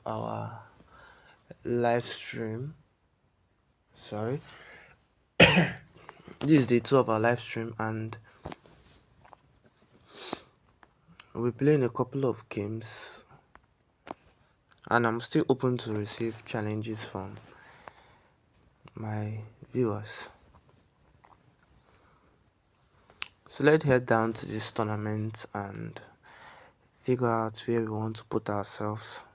our live stream. Sorry, this is day 2 of our live stream, and we're playing a couple of games. And I'm still open to receive challenges from my viewers. So let's head down to this tournament and figure out where we want to put ourselves.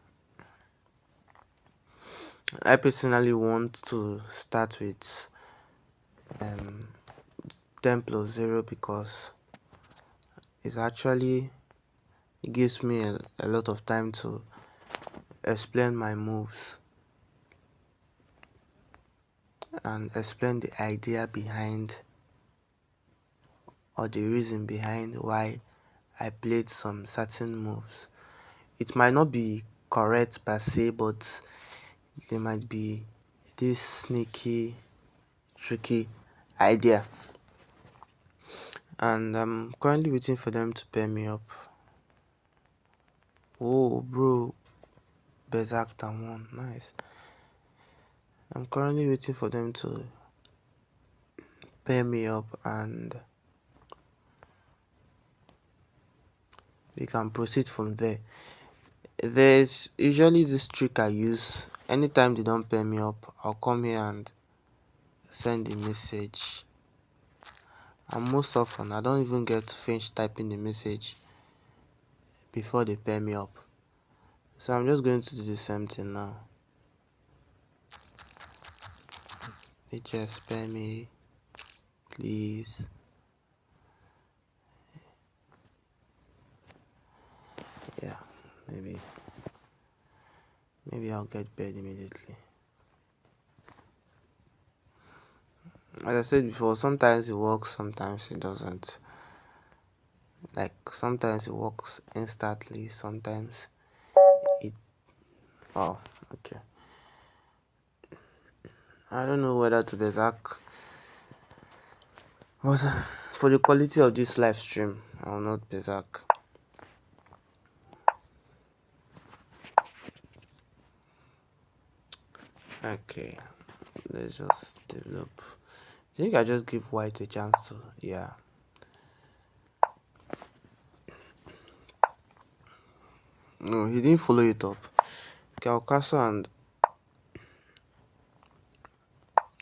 I personally want to start with 10 plus 0 because it gives me a lot of time to explain my moves and explain the idea behind or the reason behind why I played some certain moves. It might not be correct per se, but there might be this sneaky, tricky idea. And I'm currently waiting for them to pair me up. Oh, bro, Berserk down one, nice. I'm currently waiting for them to pair me up and we can proceed from there. There's usually this trick I use. Anytime they don't pair me up, I'll come here and send a message. And most often, I don't even get to finish typing the message before they pair me up. So I'm just going to do the same thing now. They just pair me, please. Yeah, maybe I'll get paired immediately. As I said before, sometimes it works, sometimes it doesn't. Like sometimes it works instantly, sometimes it oh okay. I don't know whether to berserk, but for the quality of this live stream, I will not berserk. Okay, let's just develop. I think I just give white a chance to, yeah. No, he didn't follow it up. Okay, I'll castle and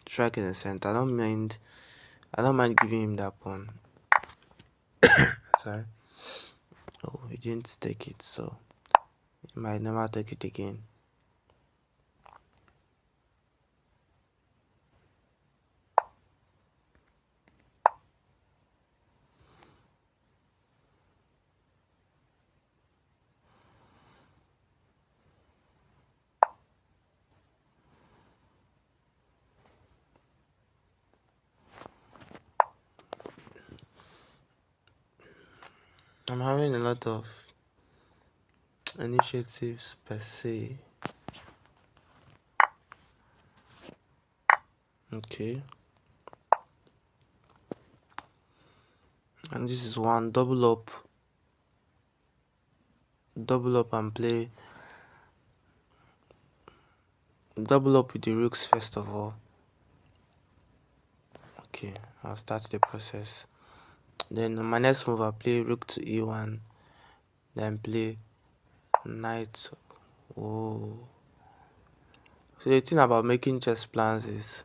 strike in the center. I don't mind giving him that pawn. Sorry. Oh, he didn't take it, so he might never take it again. I'm having a lot of initiatives per se. Okay. And this is one double up and play double up with the rooks first of all. Okay, I'll start the process. Then my next move, I'll play rook to e1, then play knight. Oh, so the thing about making chess plans is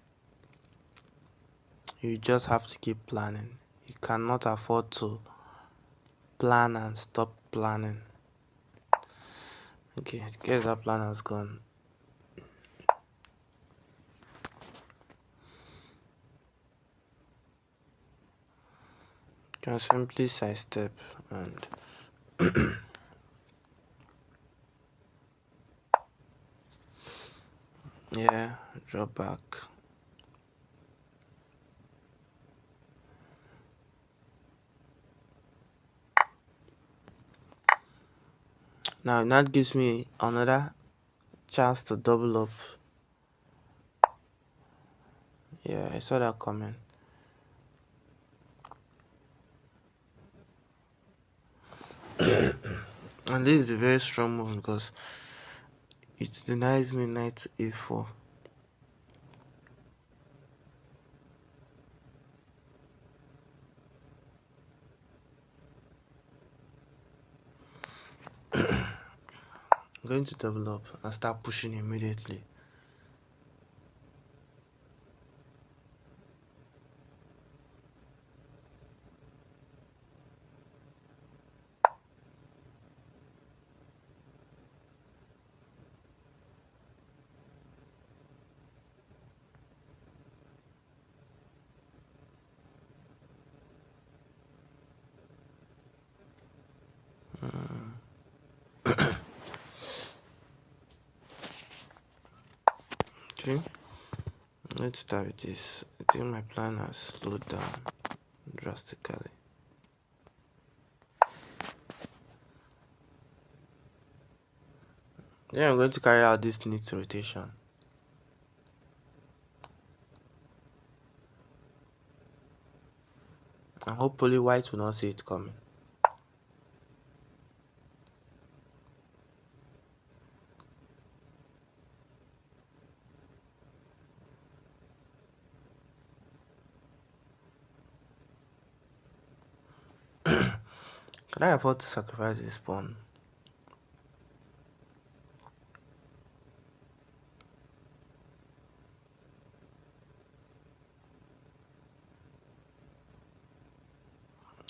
you just have to keep planning. You cannot afford to plan and stop planning. Okay, I guess that plan has gone. You can simply sidestep and yeah, drop back. Now that gives me another chance to double up. Yeah, I saw that coming. And this is a very strong move because It denies me knight to a4. I'm going to double up and start pushing immediately. Okay, let's start with this. I think my plan has slowed down drastically. Then I'm going to carry out this neat rotation. And hopefully white will not see it coming. Can I afford to sacrifice this pawn?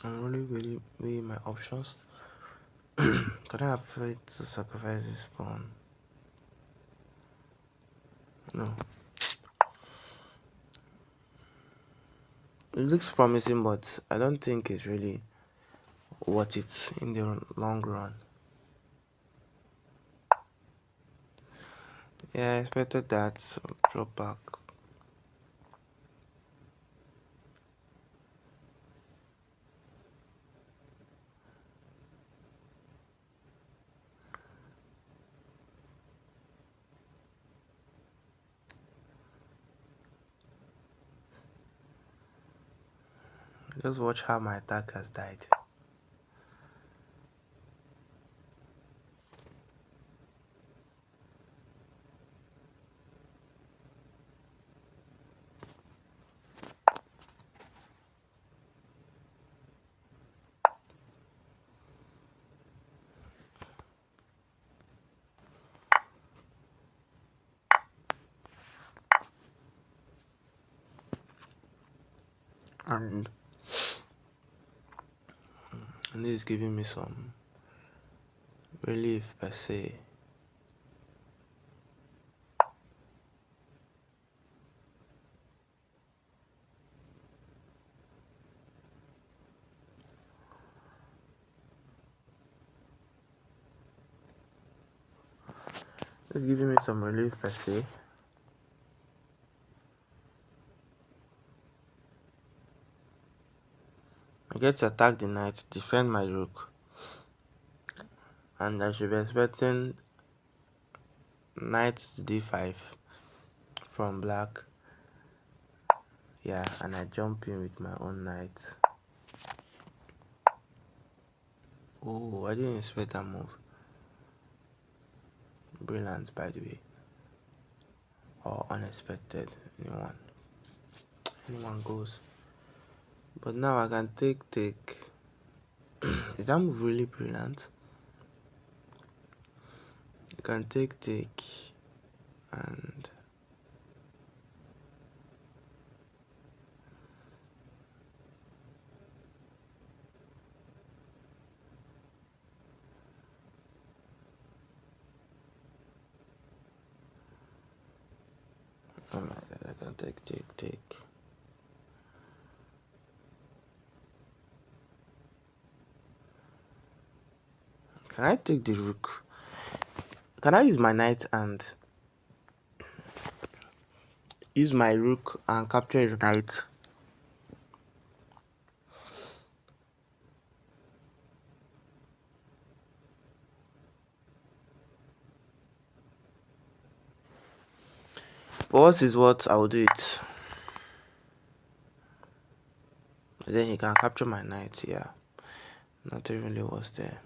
I'm really weighing my options. Can I afford to sacrifice this pawn? No. It looks promising, but I don't think it's really worth it in the long run. Yeah, I expected that, so drop back. Just watch how my attack has died. And this is giving me some relief per se. It's giving me some relief per se. I get to attack the knight, defend my rook, and I should be expecting knight to d5 from black. Yeah, and I jump in with my own knight. Oh, I didn't expect that move. Brilliant, by the way. Or unexpected. Anyone goes. But now I can take. Is that move really brilliant? You can take, and oh my god, I can take. Can I take the rook? Can I use my knight and use my rook and capture his knight? But what is what? I will do it. Then he can capture my knight. Yeah, nothing really was there.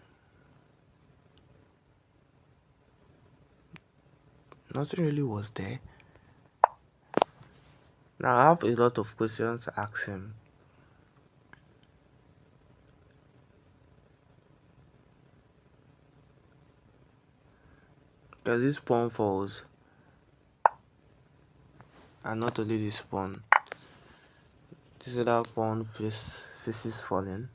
Nothing really was there. Now I have a lot of questions to ask him. Because this pawn falls, and not only this pawn, this other pawn faces falling.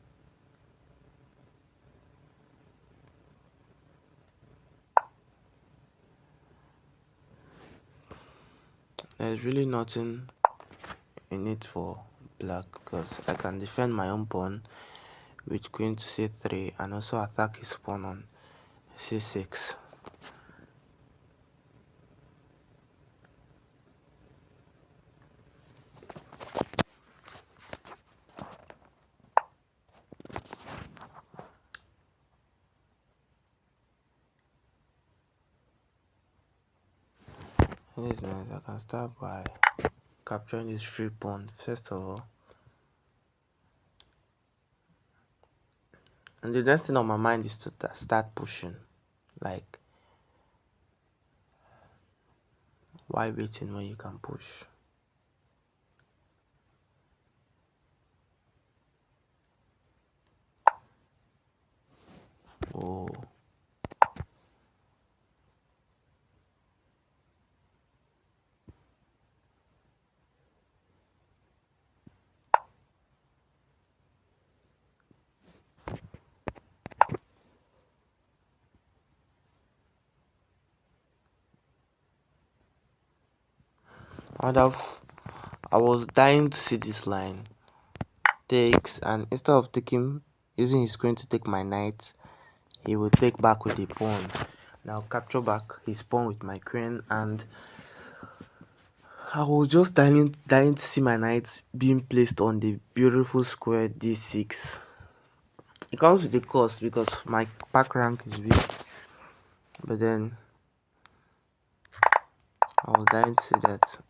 There's really nothing in it for black because I can defend my own pawn with queen to c3 and also attack his pawn on c6. This means I can start by capturing this free pawn first of all. And the next thing on my mind is to start pushing. Like, why waiting when you can push? Oh. I was dying to see this line. Takes, and instead of using his queen to take my knight, he will take back with a pawn. Now capture back his pawn with my queen, and I was just dying to see my knight being placed on the beautiful square d6. It comes with a cost because my pack rank is weak, but then I was dying to see that.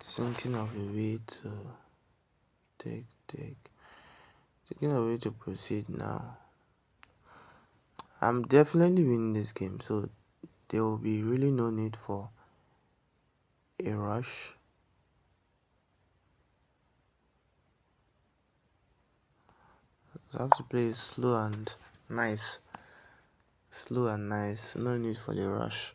Thinking of a way to thinking of a way to proceed now. I'm definitely winning this game, so there will be really no need for a rush. I have to play it slow and nice. Slow and nice. No need for the rush.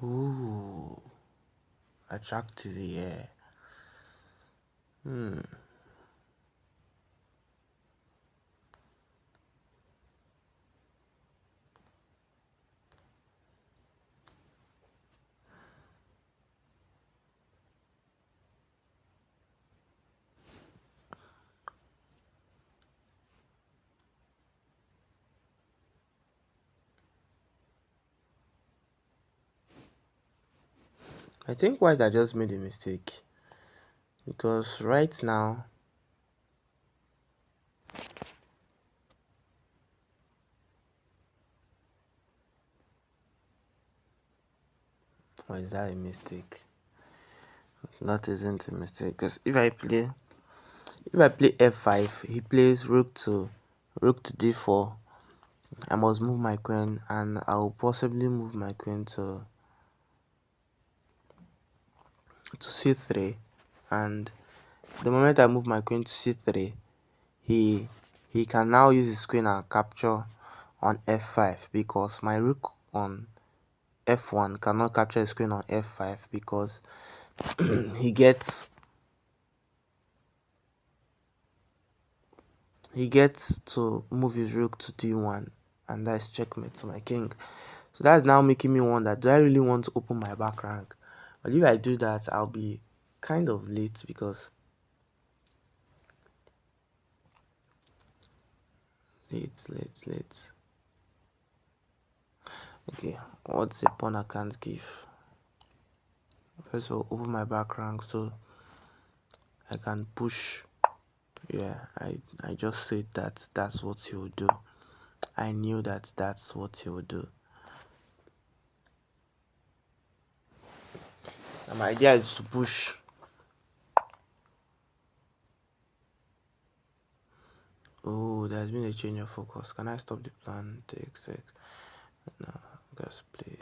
Ooh, attractive, yeah. I think White I just made a mistake because right now why is that a mistake? That isn't a mistake because if I play f5, he plays rook to d4. I must move my queen, and I will possibly move my queen to c3, and the moment I move my queen to c3, he can now use his queen and capture on f5 because my rook on f1 cannot capture his queen on f5 because he gets to move his rook to d1, and that's checkmate to my king. So that's now making me wonder, do I really want to open my back rank? But if I do that, I'll be kind of late because late. Okay, what's a pawn I can't give? First of all, open my back rank so I can push. Yeah, I just said that that's what he would do. I knew that that's what he would do. And my idea is to push. Oh, there's been a change of focus. Can I stop the plan? Take six. No, let's play.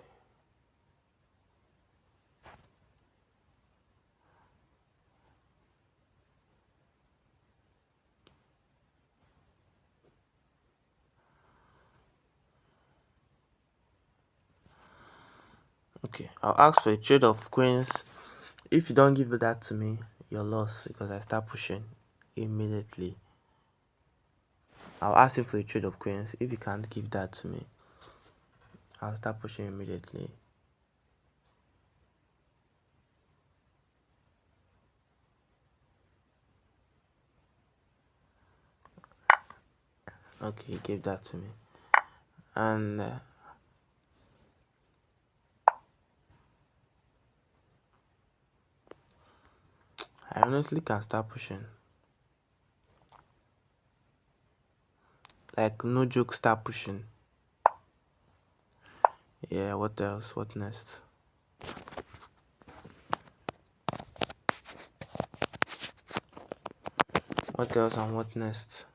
Okay, I'll ask for a trade of queens. If you don't give that to me, you're lost because I start pushing immediately. I'll ask him for a trade of queens. If you can't give that to me, I'll start pushing immediately. Okay, he gave that to me. And I honestly can start pushing. Like, no joke, start pushing. Yeah, what else? What next? What else and what next?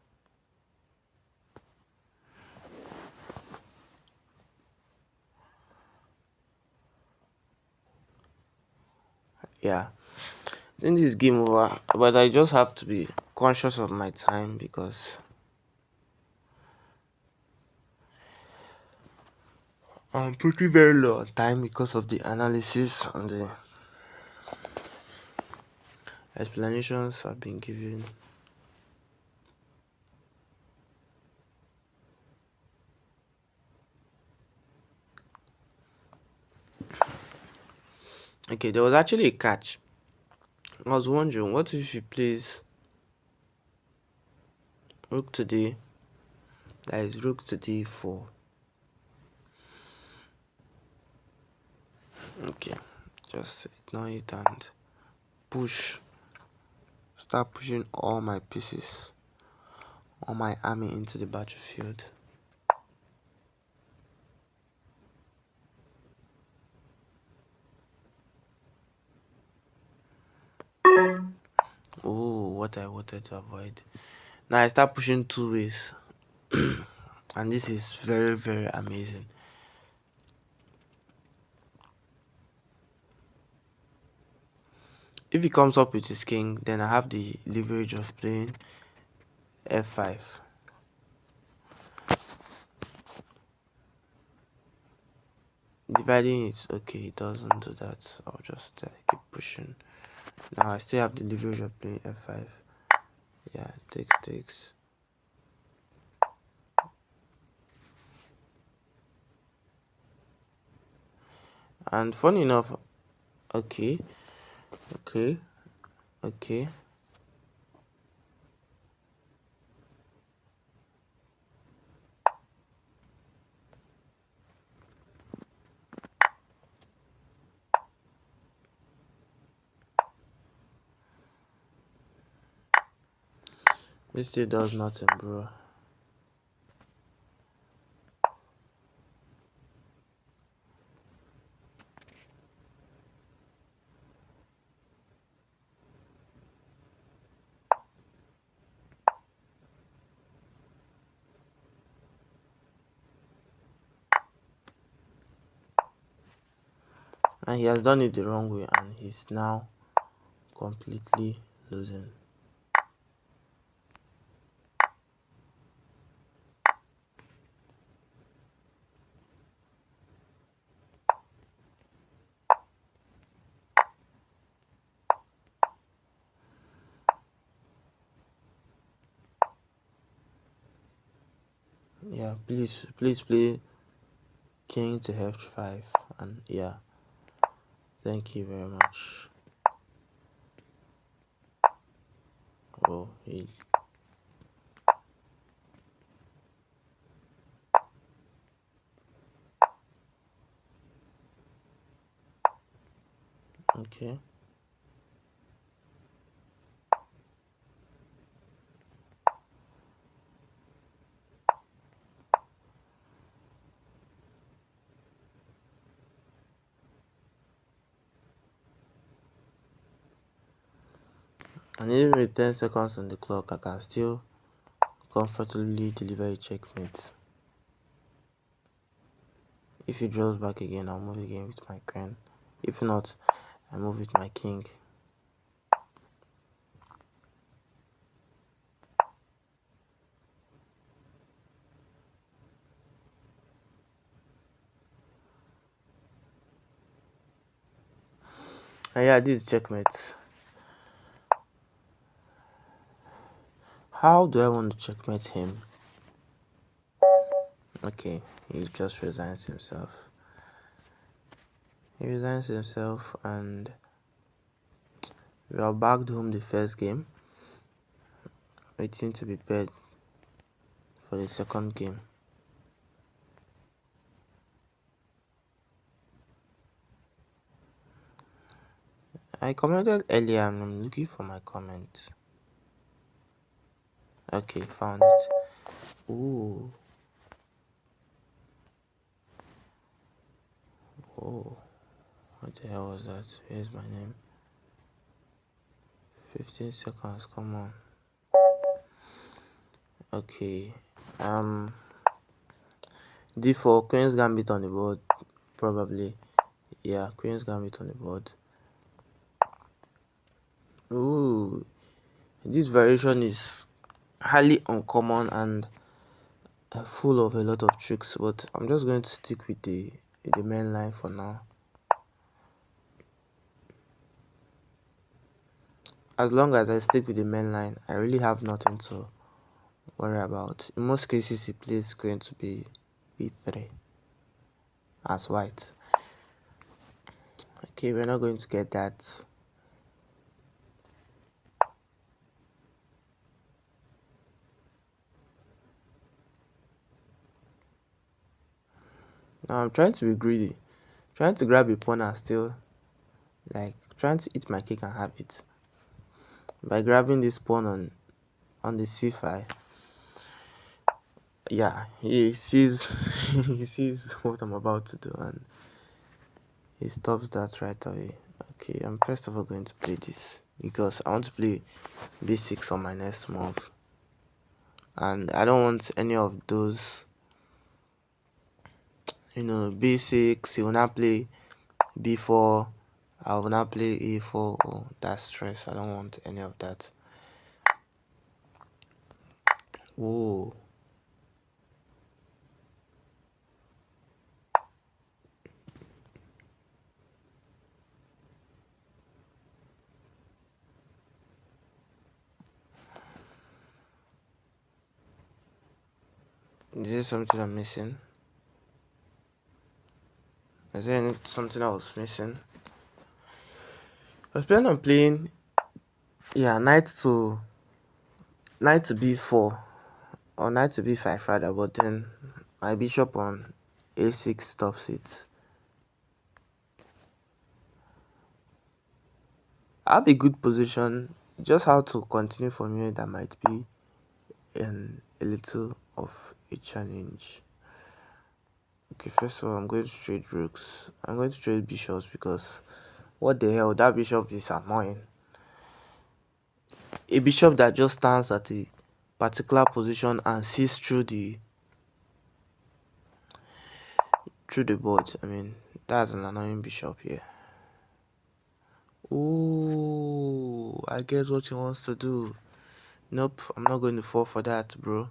Yeah, then this game over, but I just have to be conscious of my time because I'm pretty very low on time because of the analysis and the explanations I've been given. Okay, there was actually a catch. I was wondering, what if he plays rook to d, that is rook to d4. Okay, just ignore it and push. Start pushing all my pieces, all my army into the battlefield. Oh, what I wanted to avoid. Now I start pushing two ways. And this is very, very amazing. If he comes up with his king, then I have the leverage of playing f5. Dividing it, okay, he doesn't do that. I'll just keep pushing. Now I still have the leverage of playing f5. Yeah, takes. And funny enough, okay. This still does nothing, bro. And he has done it the wrong way, and he's now completely losing. Yeah, please play. king to f5, and yeah, thank you very much. Oh, okay. And even with 10 seconds on the clock, I can still comfortably deliver a checkmate. If he draws back again, I'll move again with my queen. If not, I move with my king. And yeah, this is checkmate. How do I want to checkmate him? Okay, he just resigns himself. He resigns himself, and we are back home the first game, waiting to be paired for the second game. I commented earlier and I'm looking for my comment. Okay, found it. Ooh. Oh. What the hell was that? Here's my name. 15 seconds, come on. Okay. D4, Queen's Gambit on the board. Probably. Yeah, Queen's Gambit on the board. Ooh. This variation is highly uncommon and full of a lot of tricks, but I'm just going to stick with the main line for now. As long as I stick with the main line, I really have nothing to worry about. In most cases, he plays going to be b3 as white. Okay, we're not going to get that. Now I'm trying to be greedy, trying to grab a pawn and still trying to eat my cake and have it by grabbing this pawn on the c5. Yeah, he sees he sees what I'm about to do and he stops that right away. Okay, I'm first of all going to play this because I want to play b6 on my next move, and I don't want any of those, b6. He will not play b4. I will not play a4. Oh, that's stress. I don't want any of that. Whoa. Is there something I'm missing? Is there something I was missing? I was planning on playing, yeah, knight to b4 or knight to b5 rather, but then my bishop on a6 stops it. I have a good position, just how to continue from here that might be a little of a challenge. Okay, first of all, I'm going to trade rooks. I'm going to trade bishops because what the hell, that bishop is annoying. A bishop that just stands at a particular position and sees through the board. I mean, that's an annoying bishop here. Ooh, I get what he wants to do. Nope, I'm not going to fall for that, bro.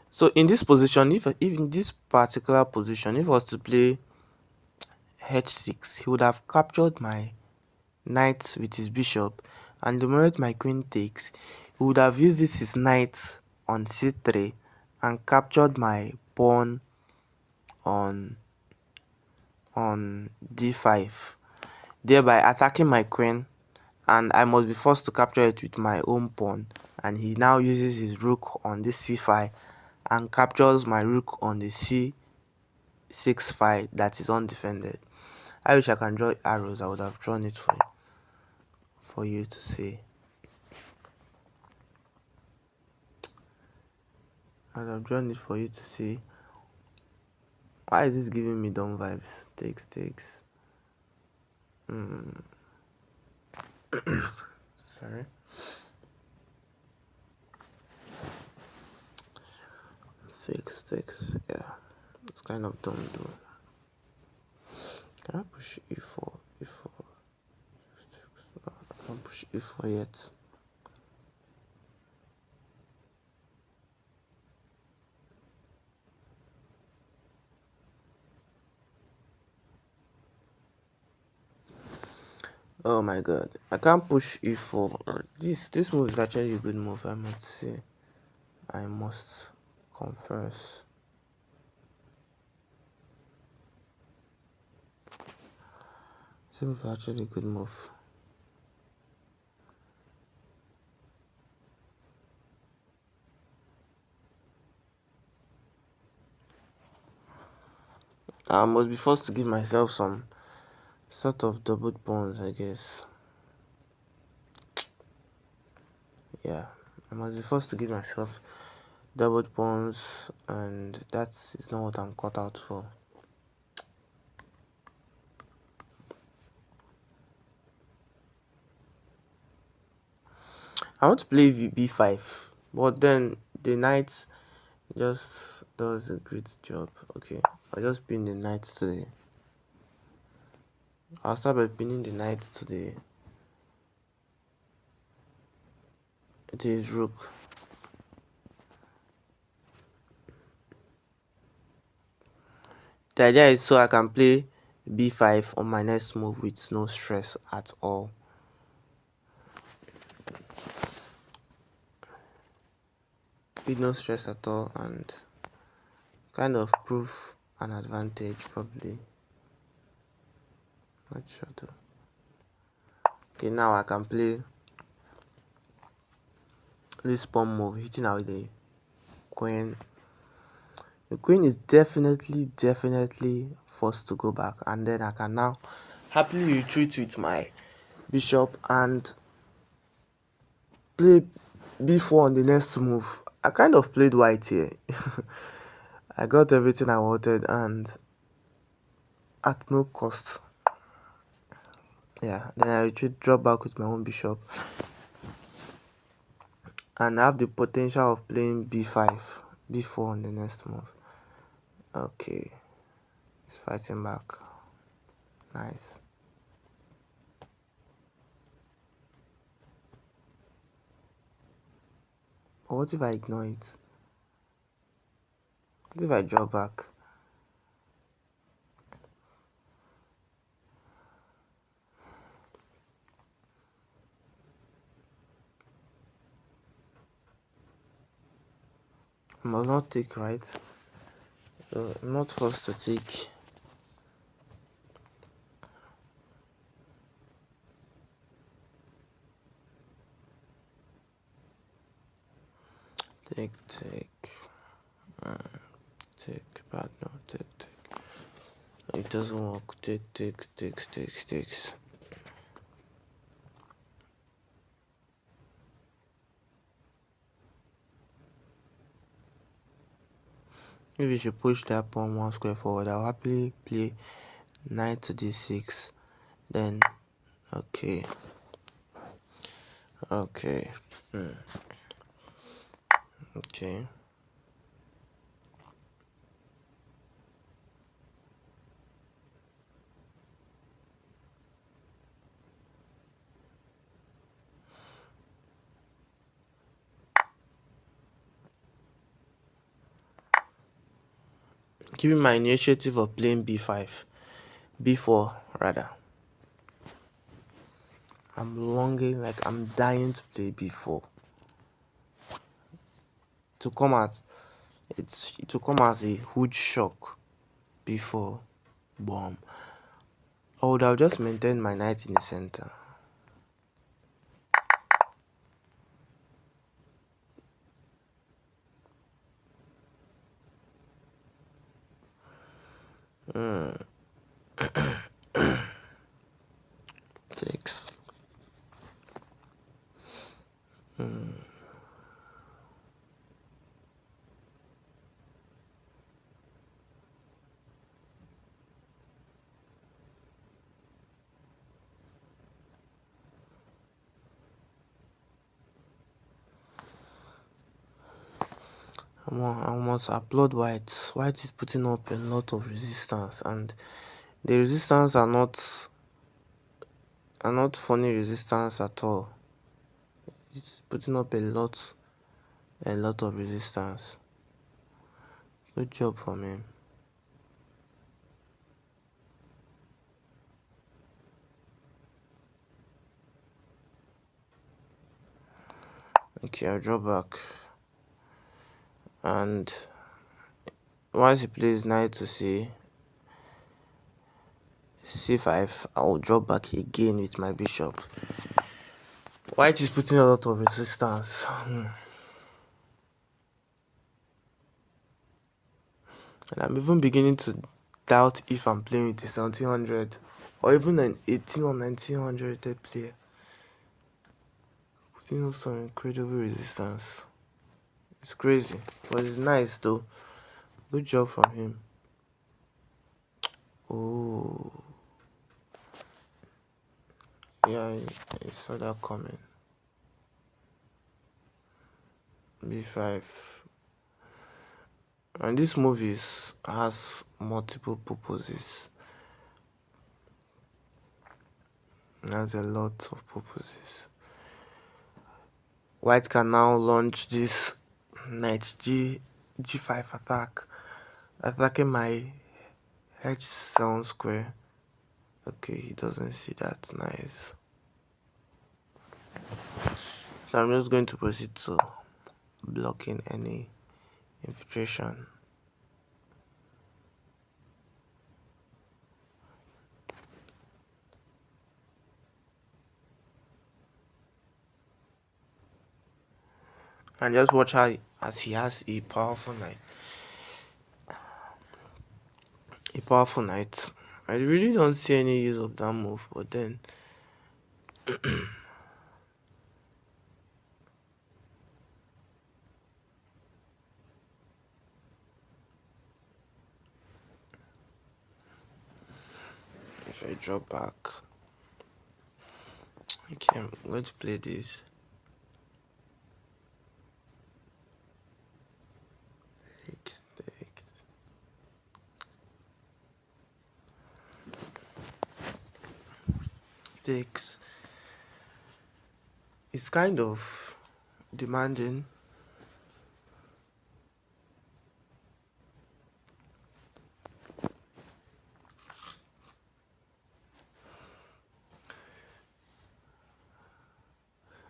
So in this position, if in this particular position, if I was to play h6, he would have captured my knight with his bishop, and the moment my queen takes, he would have used this his knight on c3 and captured my pawn on on d5, thereby attacking my queen, and I must be forced to capture it with my own pawn. And he now uses his rook on this c5 and captures my rook on the c6 file that is undefended. I wish I can draw arrows. I would have drawn it for you to see. I would have drawn it for you to see. Why is this giving me dumb vibes? Takes. Sorry. Takes. Yeah. It's kind of dumb though. Can I push e4? E4. No, I can't push e4 yet. Oh my god. I can't push e4. This move is actually a good move, I must say. I must confess. This move is actually a good move. I must be forced to give myself some sort of double pawns, I guess. Yeah, I must be forced to give myself double pawns, and that is not what I'm cut out for. I want to play b5, but then the knight just does a great job. Okay, I'll just pin the knight to the... I'll start by pinning the knight to the... It is rook. The idea is so I can play b5 on my next move with no stress at all. With no stress at all, and kind of prove an advantage probably. Not sure though. Okay, now I can play this pawn move, hitting out the queen. The queen is definitely forced to go back, and then I can now happily retreat with my bishop and play b4 on the next move. I kind of played white here. I got everything I wanted and at no cost. Yeah, then I retreat, drop back with my own bishop, and I have the potential of playing b5, b4 on the next move. Okay, he's fighting back. Nice. But what if I ignore it? What if I draw back? I must not take, right? So I'm not forced to take. Take. Take. Bad, no, take. It doesn't work. Takes. If you should push that pawn one square forward, I'll happily play knight to d6. Then, okay. Okay. Giving my initiative of playing b5, b4 rather. I'm longing, like I'm dying to play b4. To come as a huge shock before Bomb. I would have just maintained my knight in the center. Takes. I must applaud White. White is putting up a lot of resistance, and the resistance are not funny resistance at all. It's putting up a lot of resistance. Good job from him. Okay, I'll draw back. And once he plays knight to c5, I will draw back again with my bishop. White is putting a lot of resistance. And I'm even beginning to doubt if I'm playing with a 1700 or even an 18 or 1900 player. Putting up some incredible resistance. It's crazy, but it's nice though. Good job from him. Oh, yeah, I saw that coming. b5. And this move has multiple purposes. It has a lot of purposes. White can now launch this knight g5 attack, attacking my h7 square. Okay, he doesn't see that. Nice. So I'm just going to proceed to blocking any infiltration. And just watch how, as he has a powerful knight. I really don't see any use of that move, but then if I drop back, okay, I'm going to play this. Takes. It's kind of demanding.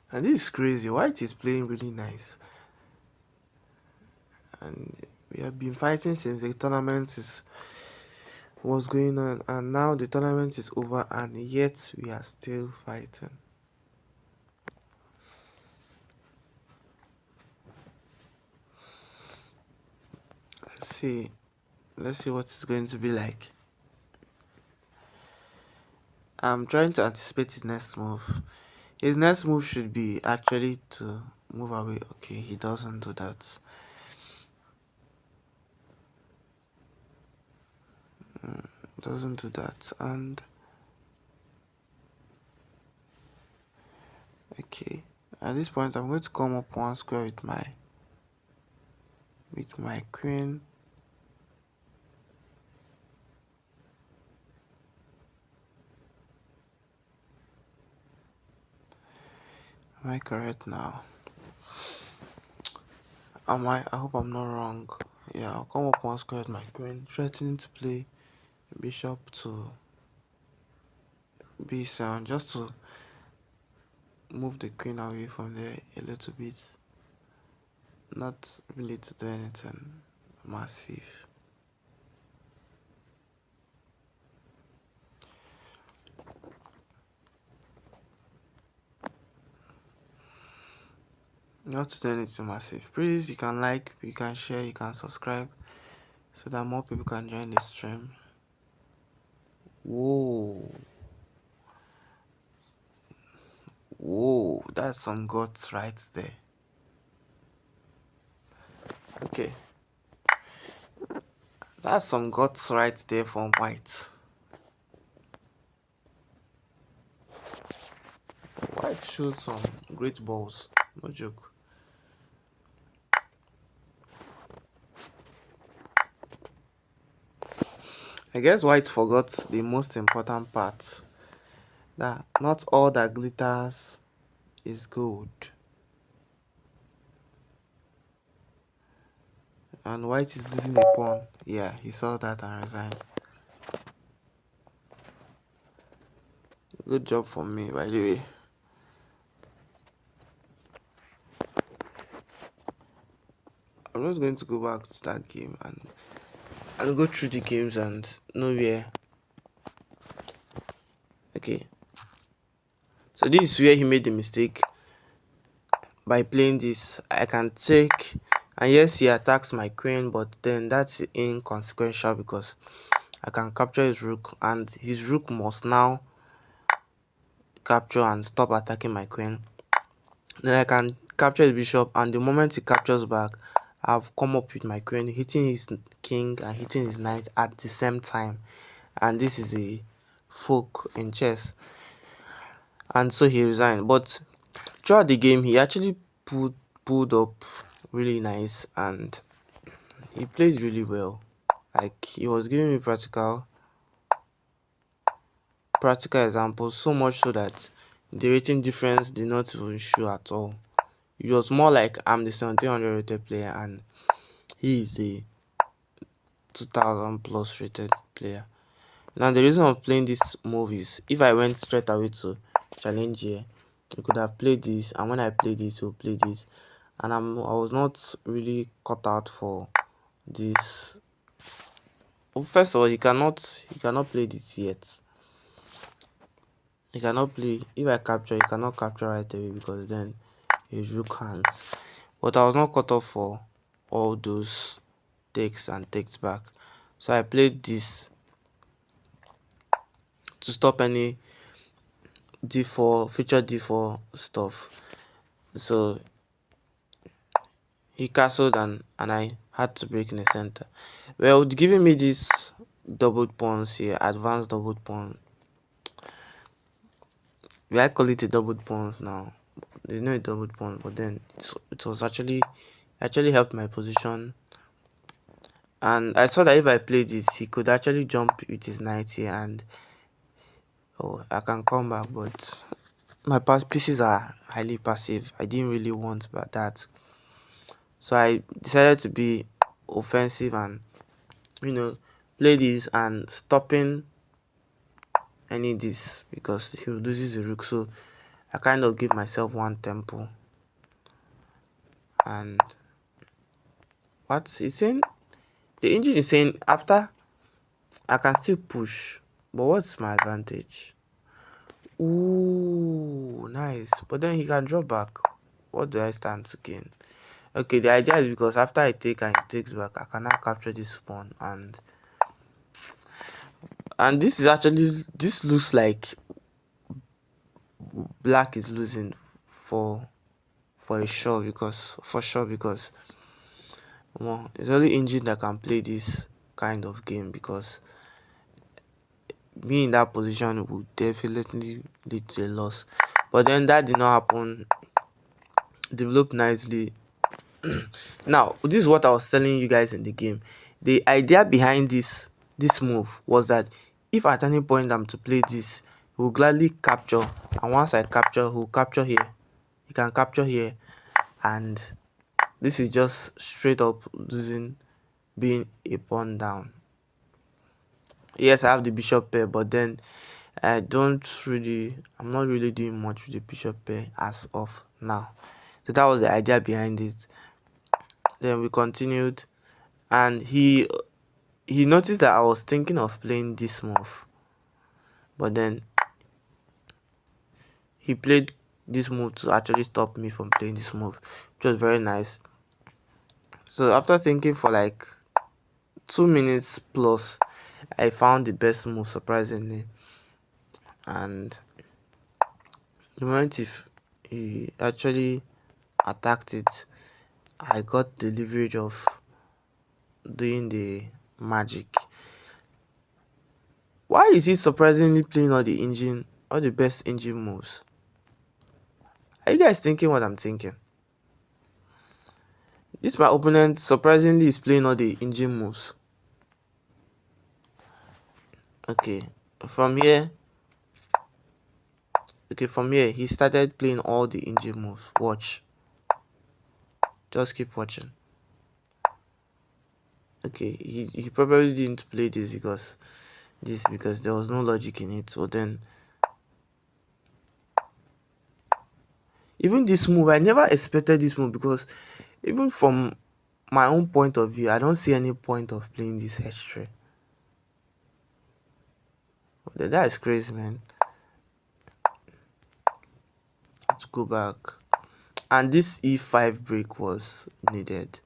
And this is crazy. White is playing really nice. And we have been fighting since the tournament was going on, and now the tournament is over, and yet we are still fighting. Let's see what it's going to be like. I'm trying to anticipate his next move. His next move should be actually to move away. Okay, he doesn't do that. Doesn't do that. And okay, at this point I'm going to come up one square with my queen. Am I correct now? I hope I'm not wrong. Yeah, I'll come up one square with my queen, threatening to play bishop to b7 just to move the queen away from there a little bit. Not really to do anything massive. Not to do anything massive. Please, you can like, you can share, you can subscribe so that more people can join the stream. Whoa. Whoa, that's some guts right there. Okay. That's some guts right there from White. White showed some great balls. No joke. I guess White forgot the most important part. That not all that glitters is gold. And White is losing a pawn. Yeah, he saw that and resigned. Good job for me, by the way. I'm just going to go back to that game and go through the games and know where. Okay. So this is where he made the mistake. By playing this, I can take, and yes, he attacks my queen, but then that's inconsequential because I can capture his rook, and his rook must now capture and stop attacking my queen. Then I can capture his bishop, and the moment he captures back, I've come up with my queen, hitting his king and hitting his knight at the same time. And this is a folk in chess. And so he resigned. But throughout the game, he actually pulled up really nice, and he plays really well. Like, he was giving me practical examples, so much so that the rating difference did not even show at all. It was more like I'm the 1700 rated player and he is the 2000 plus rated player. Now the reason I'm playing this move is if I went straight away to challenge here, you could have played this, and when I play this, you'll play this, and I was not really cut out for this. Well, first of all, you cannot play this yet. You cannot play, if I capture, you cannot capture right away because then his rook hands. But I was not cut off for all those takes and takes back, so I played this to stop any d4 future d4 stuff. So he castled and I had to break in the center. Well, giving me this doubled pawns here, advanced doubled pawn. I call it a doubled pawns now. There's no doubled pawn, but then it was actually helped my position. And I saw that if I played this, he could actually jump with his knight here, and I can come back, but my pieces are highly passive. I didn't really want that, so I decided to be offensive and play this and stopping any this because he loses the rook. So I kind of give myself one tempo. And what he's saying, the engine is saying after I can still push, but what's my advantage? Ooh, nice. But then he can draw back. What do I stand to gain? Okay, the idea is because after I take and he takes back, I can now capture this pawn, and this is actually, this looks like black is losing for sure because well, it's only engine that can play this kind of game, because me in that position would definitely lead to a loss. But then that did not happen. Developed nicely. Now, this is what I was telling you guys in the game. The idea behind this move was that if at any point I'm to play this, he will gladly capture, and once I capture, he will capture here. He can capture here, and this is just straight up losing, being a pawn down. Yes, I have the bishop pair, but then I'm not really doing much with the bishop pair as of now. So that was the idea behind it. Then we continued, and he noticed that I was thinking of playing this move, but then he played this move to actually stop me from playing this move, which was very nice. So after thinking for like 2 minutes plus, I found the best move, surprisingly. And the moment if he actually attacked it, I got the leverage of doing the magic. Why is he surprisingly playing all the best engine moves? Are you guys thinking what I'm thinking? This my opponent surprisingly is playing all the engine moves. Okay, from here, he started playing all the engine moves. Watch. Just keep watching. Okay, he probably didn't play this because there was no logic in it. So then, even this move, I never expected this move because even from my own point of view, I don't see any point of playing this H3. But that is crazy, man. Let's go back. And this E5 break was needed.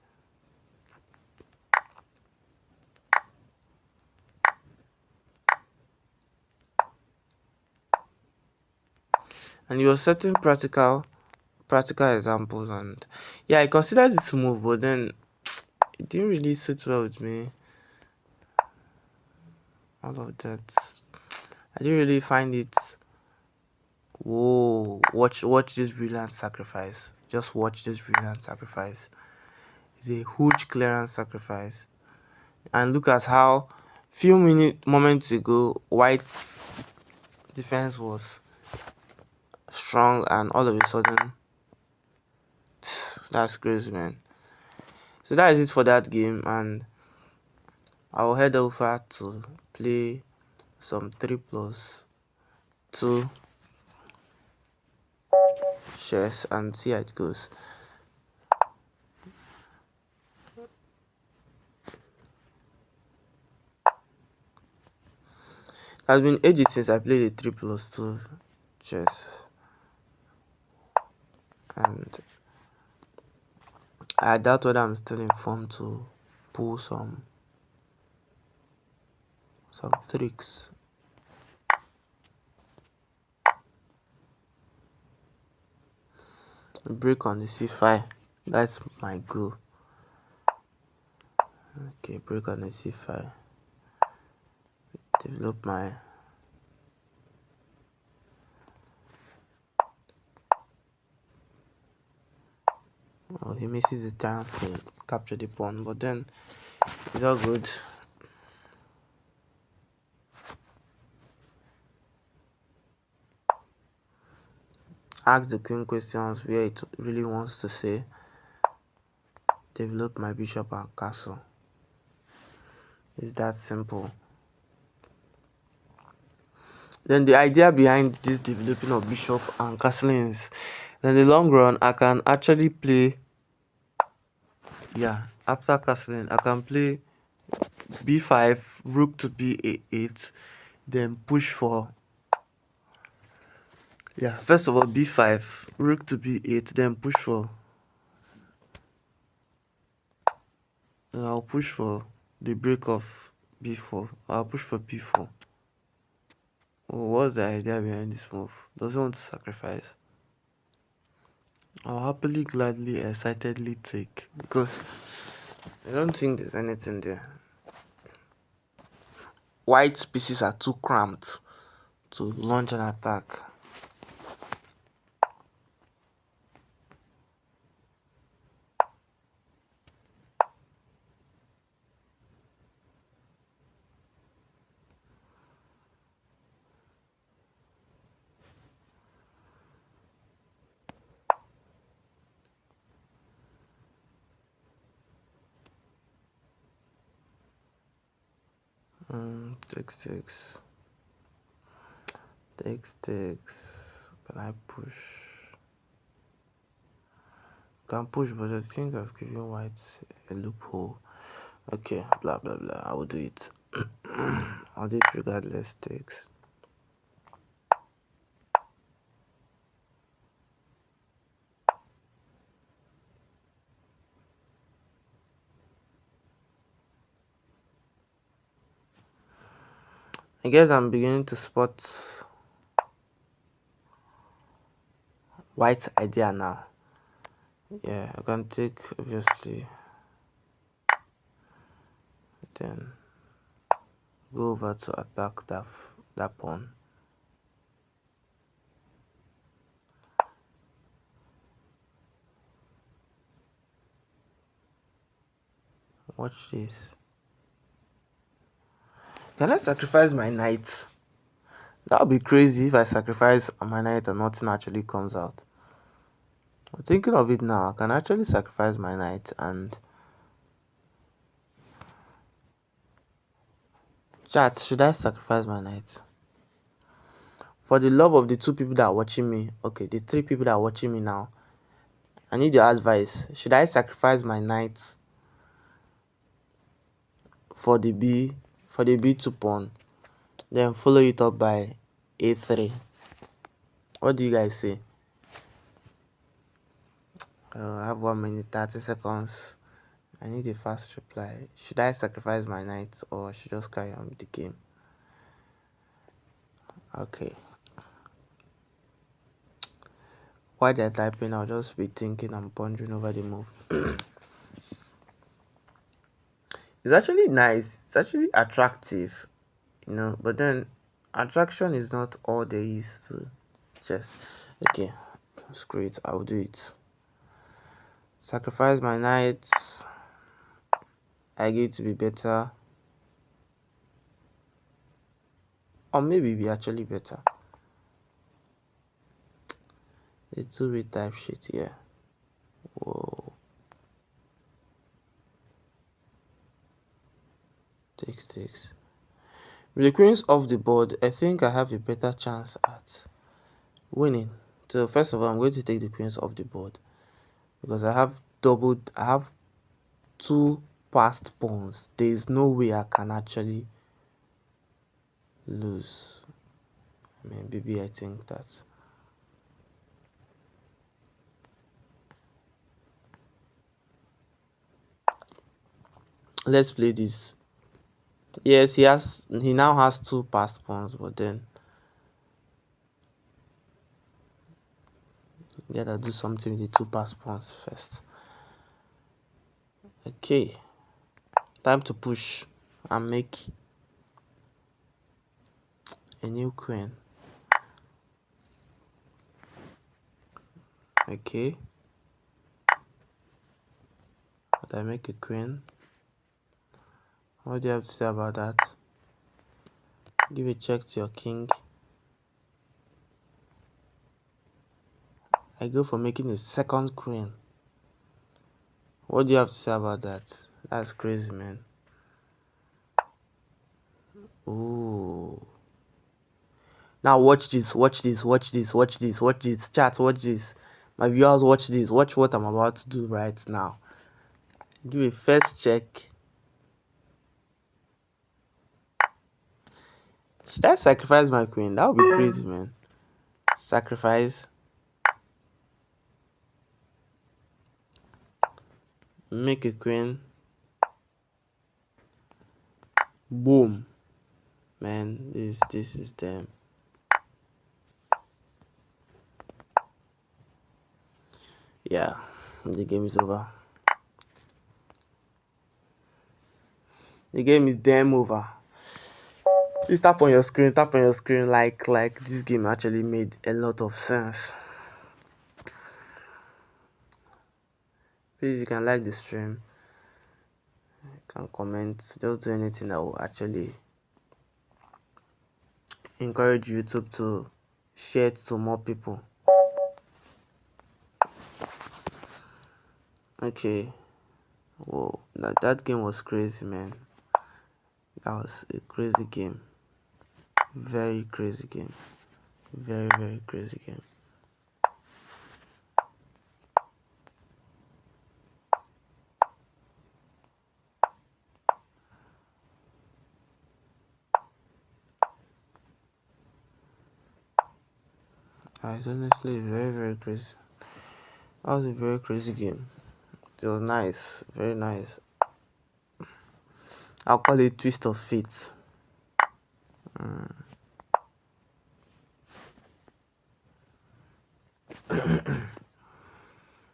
And you were setting practical examples, and yeah, I considered this move, but then it didn't really sit well with me. All of that, I didn't really find it. Whoa, watch this brilliant sacrifice. Just watch this brilliant sacrifice. It's a huge clearance sacrifice. And look at how moments ago White's defense was strong, and all of a sudden that's crazy, man. So that is it for that game, and I'll head over to play some 3+2 chess and see how it goes. It has been ages since I played a 3+2 chess, and I doubt whether I'm still in form to pull some tricks. Break on the c5. That's my goal. Okay, break on the c5. Develop my he misses the chance to capture the pawn, but then it's all good. Ask the queen questions where it really wants to say. Develop my bishop and castle. It's that simple. Then the idea behind this developing of bishop and castling is, in the long run, I can actually play, after castling, I can play b5, rook to b8, then push for, first of all, b5, rook to b8, then push for, and I'll push for the break of b4. I'll push for b4. What's the idea behind this move? Does he want to sacrifice? I'll happily, gladly, excitedly take, because I don't think there's anything there. White's pieces are too cramped to launch an attack. Takes. Can I push? Can push, but I think I've given white a loophole. Okay, blah blah blah. I will do it. I'll do it regardless. Takes. I guess I'm beginning to spot white idea now. Yeah, I can take obviously, then go over to attack that pawn. Watch this. Can I sacrifice my knight? That would be crazy if I sacrifice my knight and nothing actually comes out. I'm thinking of it now. I can actually sacrifice my knight and chat. Should I sacrifice my knight? For the love of the two people that are watching me, okay, the three people that are watching me now, I need your advice. Should I sacrifice my knight for the b2 pawn, then follow it up by a3? What do you guys say? I have 1 minute 30 seconds. I need a fast reply. Should I sacrifice my knight or should I just carry on with the game? Okay. While they're typing, I'll just be thinking and pondering over the move. It's actually nice. It's actually attractive, but then attraction is not all there is to chess. Okay, screw it. I'll do it. Sacrifice my knights. I get to be better. Or maybe be actually better. The 2-way type shit here. Whoa. Takes. With the queens off the board, I think I have a better chance at winning. So first of all, I'm going to take the queens off the board because I have 2 passed pawns. There is no way I can actually lose. I mean, maybe I think that. Let's play this. Yes, he now has 2 passed pawns, but then you gotta do something with the 2 passed pawns first. Okay, time to push and make a new queen. Okay, but I make a queen. What do you have to say about that? Give a check to your king. I go for making a second queen. What do you have to say about that? That's crazy, man. Ooh. Now watch this. Chat, watch this. My viewers, watch this. Watch what I'm about to do right now. Give a first check. Should I sacrifice my queen? That would be crazy, man. Sacrifice. Make a queen. Boom. Man, this is them. Yeah, the game is over. The game is damn over. Please tap on your screen like this game actually made a lot of sense. Please, you can like the stream, you can comment, just do anything that will actually encourage YouTube to share it to more people. Okay. Whoa, that game was crazy, man. That was a crazy game. Very crazy game. Very, very crazy game. It's honestly very, very crazy. That was a very crazy game. It was nice, very nice. I'll call it twist of fate.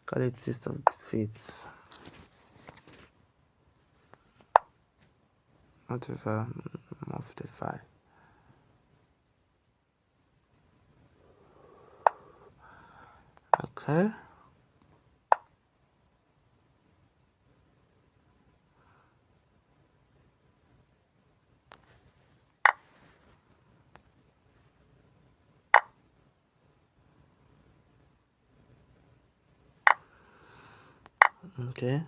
Call it twist of fate. Whatever of the file. Okay. Okay.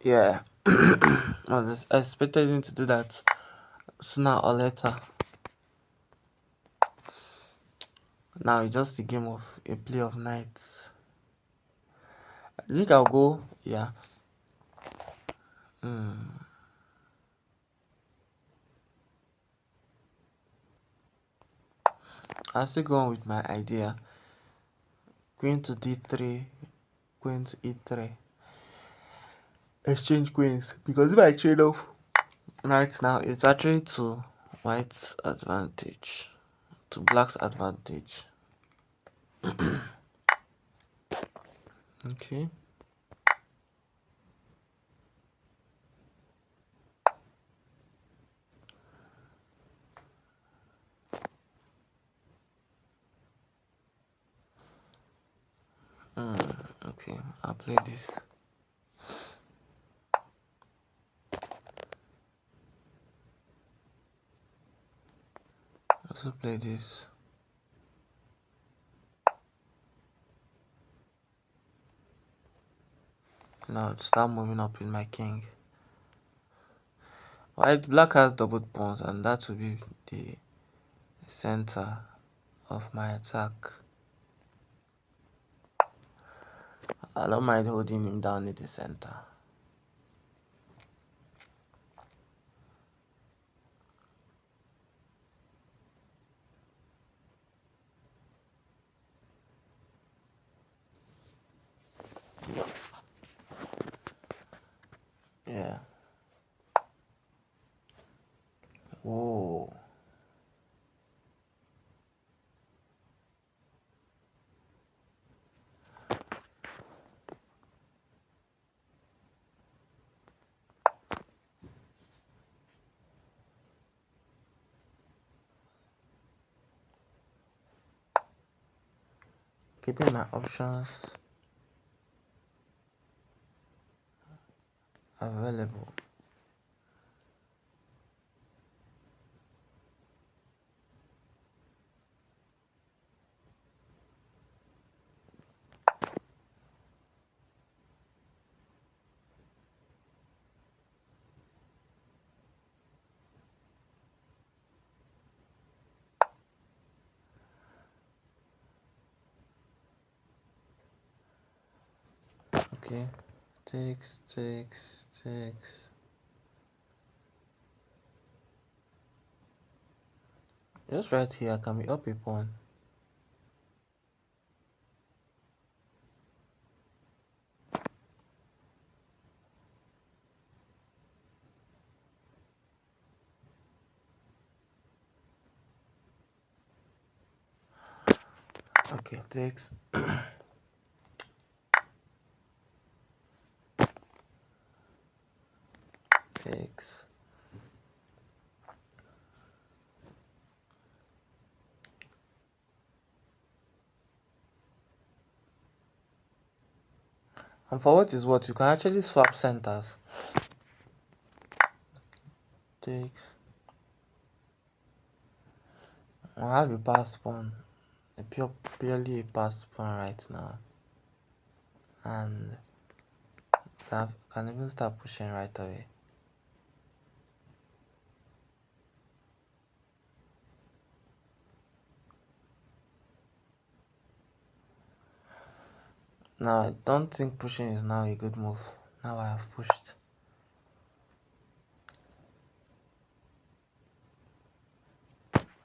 Yeah. I was expecting him to do that sooner or later. Now it's just a game of a play of knights. I think I'll go. Yeah. I'll still go on with my idea. Queen to d3, queen to e3. Exchange queens, because if I trade off knight now, it's actually to white's advantage, to black's advantage. Okay. Okay, I'll play this. Also play this. Now start moving up with my king. Black has double pawns, and that will be the center of my attack. I don't mind holding him down in the center. Yeah. Whoa. Keeping my options available. Okay. Takes. Just right here, I can be up a pawn. Okay, takes. Takes. And for what is what, you can actually swap centers. Takes. I have a pass pawn. Purely a pass pawn right now. And can even start pushing right away. Now, I don't think pushing is now a good move. Now I have pushed.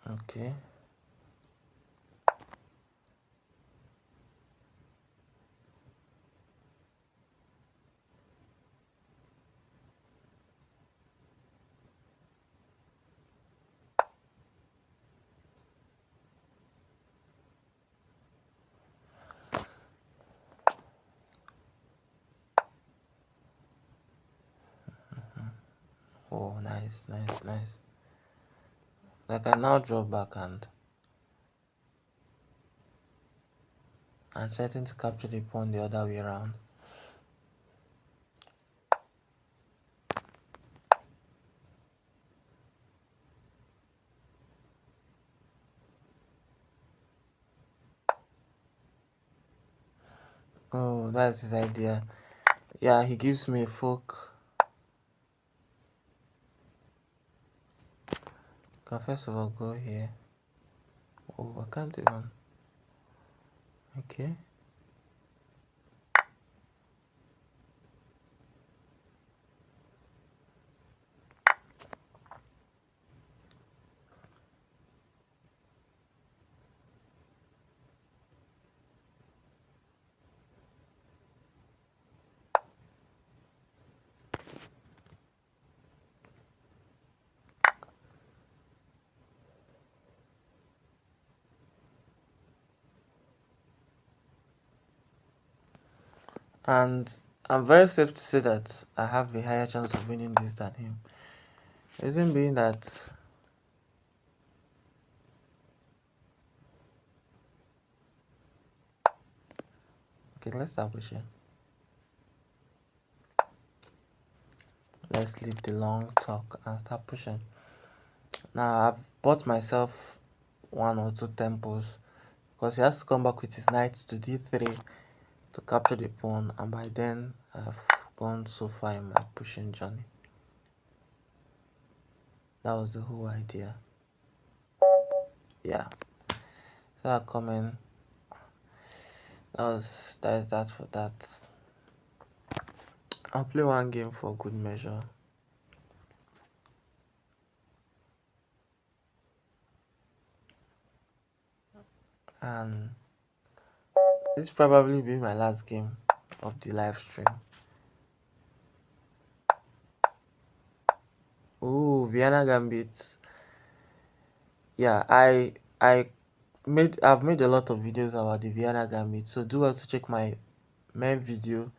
Okay. Oh, nice, nice, nice. I can now draw backhand and threaten to capture the pawn the other way around. Oh, that's his idea. Yeah, he gives me a fork. Can first of all go here. Oh, I can't even. Okay. And I'm very safe to say that I have a higher chance of winning this than him. Reason being that okay, let's start pushing. Let's leave the long talk and start pushing. Now I've bought myself one or two tempos because he has to come back with his knight to d3 to capture the pawn, and by then I've gone so far in my pushing journey. That was the whole idea. Yeah. So coming. That is that for that. I'll play one game for good measure. And this probably be my last game of the live stream. Oh, Vienna Gambit. Yeah, I've made a lot of videos about the Vienna Gambit, so do well to check my main video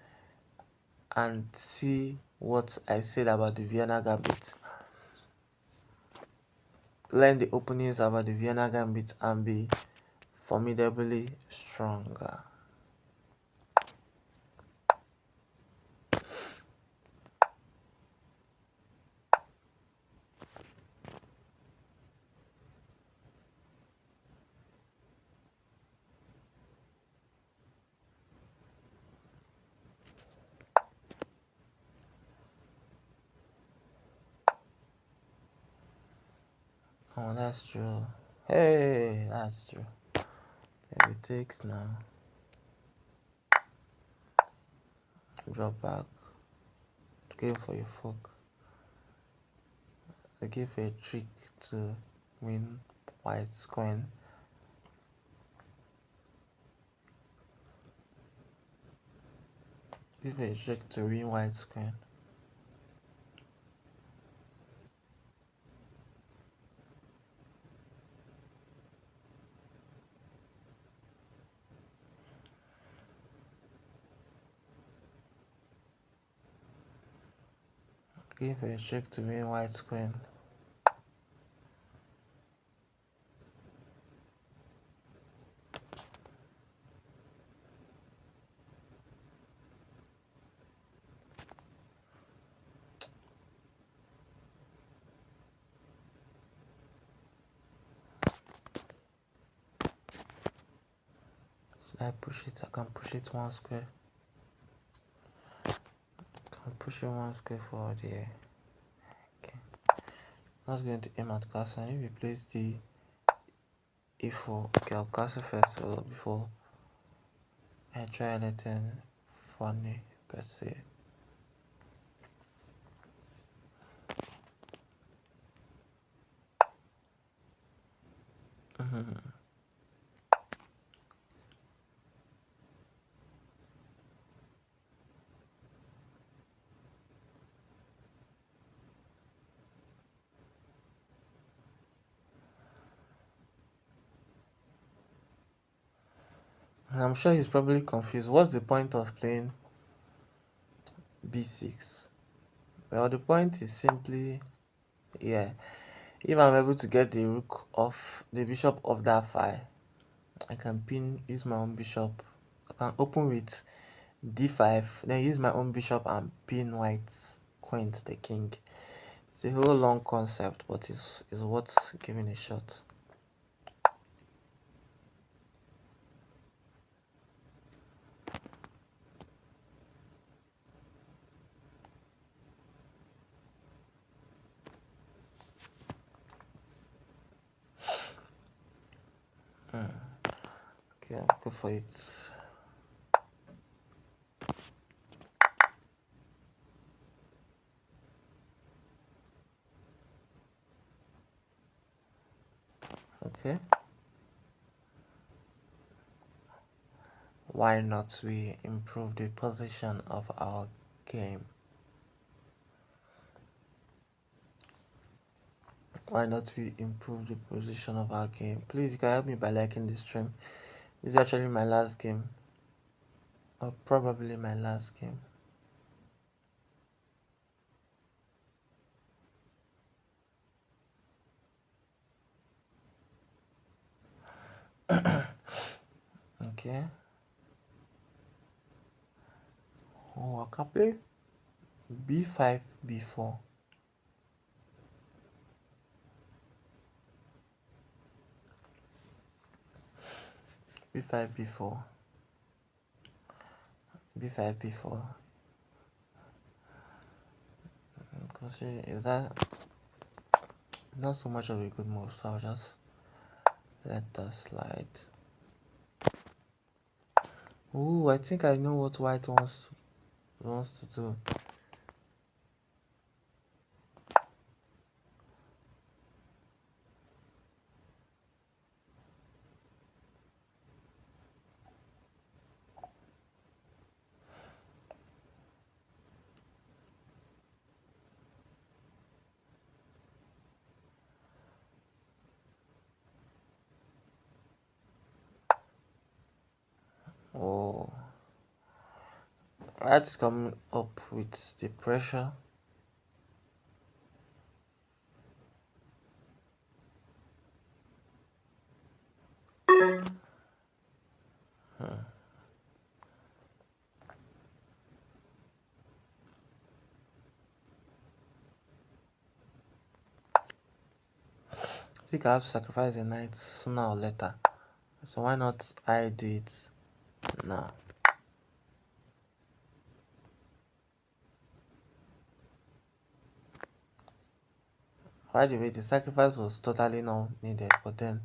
and see what I said about the Vienna Gambit. Learn the openings about the Vienna Gambit and be formidably stronger. Oh, that's true. Hey, that's true. It takes now. Drop back. Go for your fork. I give a trick to win white's coin. Give a trick to win white's coin. Give a trick to win white's coin. Should I push it? I can push it one square. I can push it one square forward here. Okay. Not going to aim at castle. I need to place the e4. Okay, I'll castle first before I try anything funny per se. And I'm sure he's probably confused. What's the point of playing b6 Well, the point is simply, yeah, if I'm able to get the rook off the bishop of that file, I can use my own bishop. I can open with d5, then use my own bishop and pin white's queen to the king. It's a whole long concept, but it's worth giving a shot. Okay, I'll go for it. Okay. Why not we improve the position of our game? Why not we improve the position of our game? Please, you can help me by liking the stream. This is actually my last game, or probably my last game. Okay. Oh, I can play b5, b4. b5, b4. b5, b4. Is that not so much of a good move, so I'll just let that slide. Oh, I think I know what white wants to do. Oh, that's coming up with the pressure. I think I have to sacrifice a knight sooner or later. So why not I do it now? By the way, the sacrifice was totally not needed, but then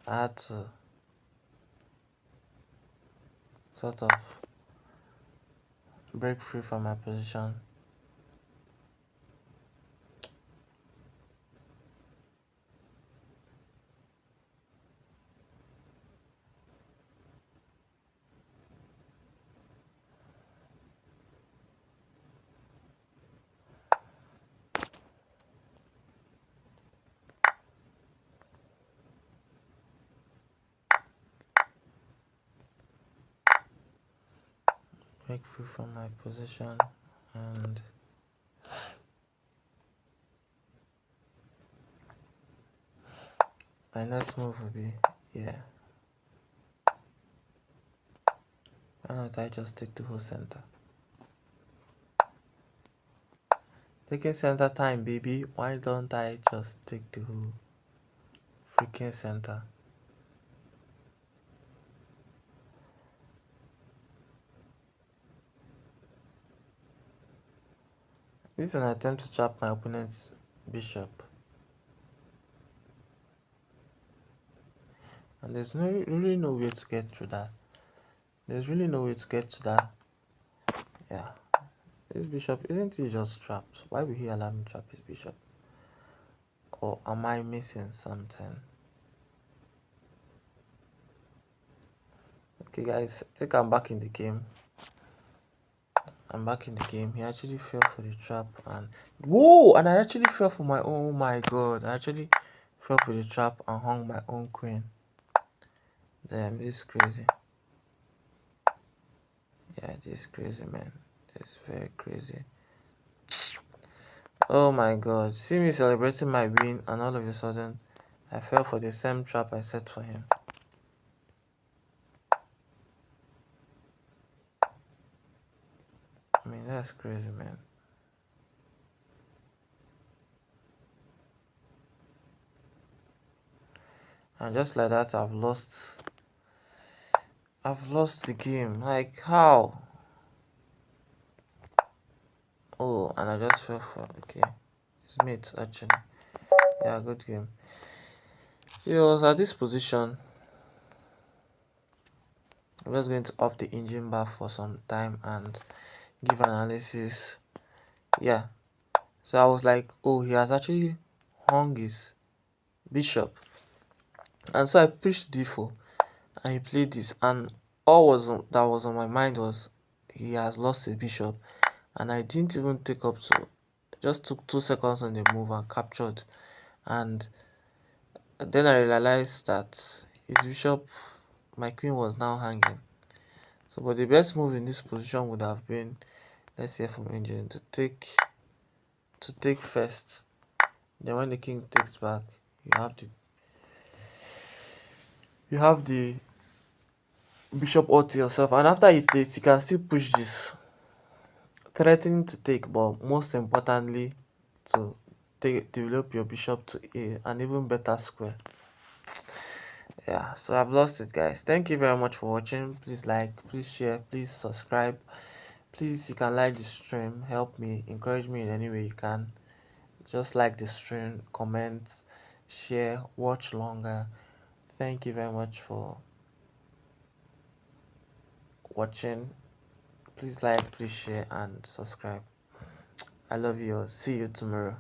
I had to sort of break free from my position. Break free from my position, and my next move will be, yeah, why not I just take the whole center? Taking center time, baby. Why don't I just take the whole freaking center? This is an attempt to trap my opponent's bishop. And there's really no way to get through that. There's really no way to get to that. Yeah. This bishop, isn't he just trapped? Why will he allow me to trap his bishop? Or am I missing something? Okay guys, I think I'm back in the game. I'm back in the game. He actually fell for the trap, and whoa! And I actually fell for my own. Oh my god! I actually fell for the trap and hung my own queen. Damn, this is crazy. Yeah, this is crazy, man. It's very crazy. Oh my god, see me celebrating my win and all of a sudden I fell for the same trap I set for him. I mean, that's crazy, man. And just like that, I've lost the game. Like, how? Oh, and I just fell for, okay. It's mates, actually. Yeah, good game. So, I was at this position. I'm just going to off the engine bar for some time and give analysis. Yeah. So I was like, oh, he has actually hung his bishop. And so I pushed d4 and he played this. And that was on my mind was he has lost his bishop. And I didn't even take up to, just took 2 seconds on the move and captured. And then I realized that his bishop, my queen was now hanging. So, but the best move in this position would have been, let's hear from engine, to take first. Then when the king takes back, you have the bishop all to yourself, and after he takes, you can still push this, threatening to take, but most importantly, to develop your bishop to an even better square. Yeah, so I've lost it, guys. Thank you very much for watching. Please like, please share, please subscribe. Please, you can like the stream, help me, encourage me in any way you can. Just like the stream, comment, share, watch longer. Thank you very much for watching. Please like, please share, and subscribe. I love you all. See you tomorrow.